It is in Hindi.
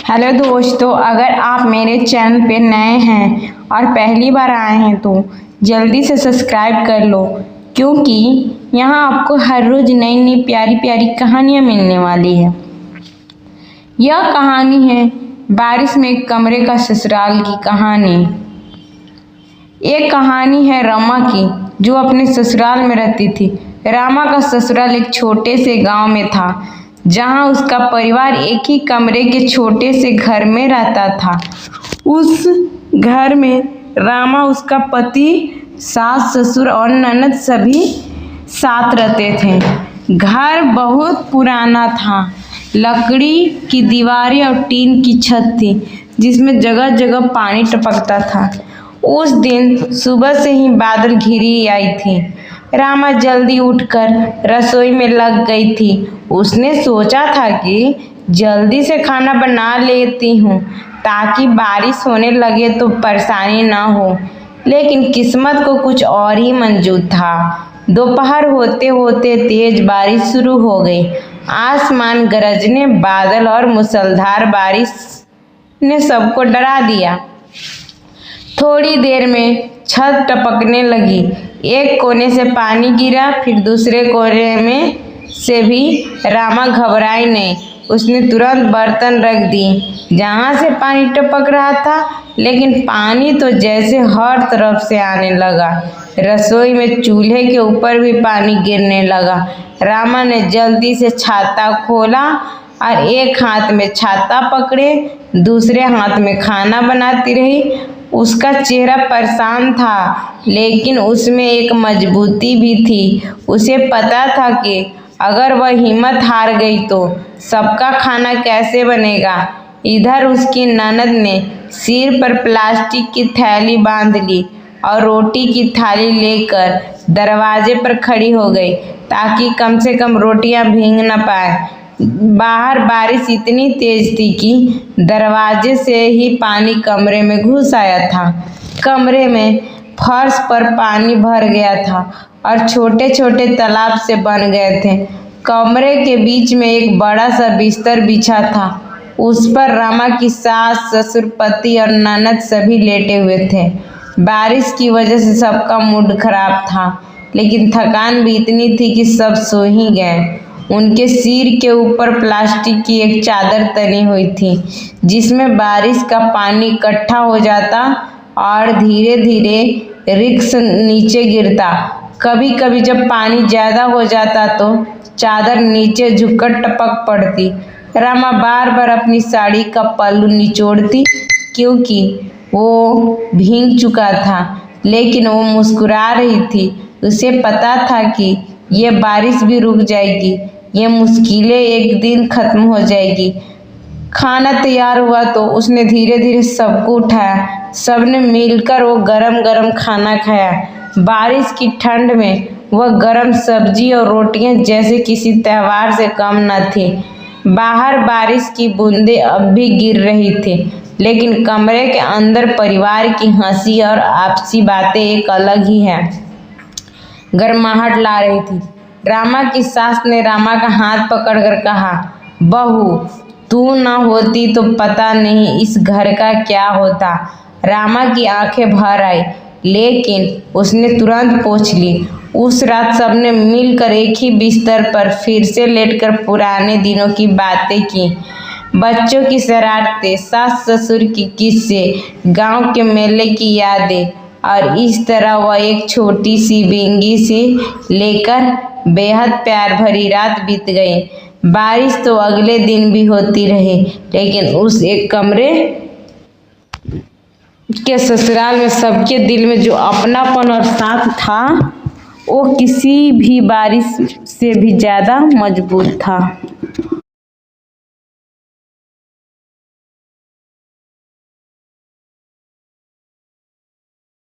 हेलो दोस्तों, अगर आप मेरे चैनल पे नए हैं और पहली बार आए हैं तो जल्दी से सब्सक्राइब कर लो, क्योंकि यहाँ आपको हर रोज़ नई नई प्यारी प्यारी कहानियाँ मिलने वाली है। यह कहानी है बारिश में एक कमरे का ससुराल की कहानी। एक कहानी है रमा की, जो अपने ससुराल में रहती थी। रमा का ससुराल एक छोटे से गांव में था, जहां उसका परिवार एक ही कमरे के छोटे से घर में रहता था। उस घर में रमा, उसका पति, सास, ससुर और ननद सभी साथ रहते थे। घर बहुत पुराना था। लकड़ी की दीवारें और टीन की छत थी, जिसमें जगह जगह पानी टपकता था। उस दिन सुबह से ही बादल घिरी आई थी। रमा जल्दी उठकर रसोई में लग गई थी। उसने सोचा था कि जल्दी से खाना बना लेती हूँ, ताकि बारिश होने लगे तो परेशानी ना हो। लेकिन किस्मत को कुछ और ही मंजूर था। दोपहर होते होते तेज बारिश शुरू हो गई। आसमान गरजने, बादल और मूसलाधार बारिश ने सबको डरा दिया। थोड़ी देर में छत टपकने लगी। एक कोने से पानी गिरा, फिर दूसरे कोने में से भी। रमा घबराई नहीं। उसने तुरंत बर्तन रख दी जहाँ से पानी टपक रहा था, लेकिन पानी तो जैसे हर तरफ से आने लगा। रसोई में चूल्हे के ऊपर भी पानी गिरने लगा। रमा ने जल्दी से छाता खोला और एक हाथ में छाता पकड़े, दूसरे हाथ में खाना बनाती रही। उसका चेहरा परेशान था, लेकिन उसमें एक मजबूती भी थी। उसे पता था कि अगर वह हिम्मत हार गई तो सबका खाना कैसे बनेगा। इधर उसकी ननद ने सिर पर प्लास्टिक की थैली बांध ली और रोटी की थाली लेकर दरवाजे पर खड़ी हो गई, ताकि कम से कम रोटियां भीग न पाए। बाहर बारिश इतनी तेज थी कि दरवाजे से ही पानी कमरे में घुस आया था। कमरे में फर्श पर पानी भर गया था और छोटे छोटे तालाब से बन गए थे। कमरे के बीच में एक बड़ा सा बिस्तर बिछा था। उस पर रमा की सास, ससुर, पति और ननद सभी लेटे हुए थे। बारिश की वजह से सबका मूड खराब था, लेकिन थकान भी इतनी थी कि सब सो ही गए। उनके सिर के ऊपर प्लास्टिक की एक चादर तनी हुई थी, जिसमें बारिश का पानी इकट्ठा हो जाता और धीरे धीरे रिक्स नीचे गिरता। कभी कभी जब पानी ज्यादा हो जाता तो चादर नीचे झुककर टपक पड़ती। रमा बार बार अपनी साड़ी का पल्लू निचोड़ती, क्योंकि वो भीग चुका था, लेकिन वो मुस्कुरा रही थी। उसे पता था कि ये बारिश भी रुक जाएगी, ये मुश्किलें एक दिन खत्म हो जाएगी। खाना तैयार हुआ तो उसने धीरे धीरे सबको उठाया। सबने मिलकर वो गरम गरम खाना खाया। बारिश की ठंड में वह गरम सब्जी और रोटियां जैसे किसी त्योहार से कम न थी। बाहर बारिश की बूंदें अब भी गिर रही थी, लेकिन कमरे के अंदर परिवार की हंसी और आपसी बातें एक अलग ही है गर्माहट ला रही थी। रमा की सास ने रमा का हाथ पकड़कर कहा, बहू, तू न होती तो पता नहीं इस घर का क्या होता। रमा की आंखें भर आई, लेकिन उसने तुरंत पोंछ ली। उस रात सबने मिलकर एक ही बिस्तर पर फिर से लेटकर पुराने दिनों की बातें की। बच्चों की शरारतें, सास ससुर की किस्से, गांव के मेले की यादें, और इस तरह वह एक छोटी सी बिंगी से लेकर बेहद प्यार भरी रात बीत गई। बारिश तो अगले दिन भी होती रही, लेकिन उस एक कमरे के ससुराल में सबके दिल में जो अपनापन और साथ था, वो किसी भी बारिश से भी ज्यादा मजबूत था।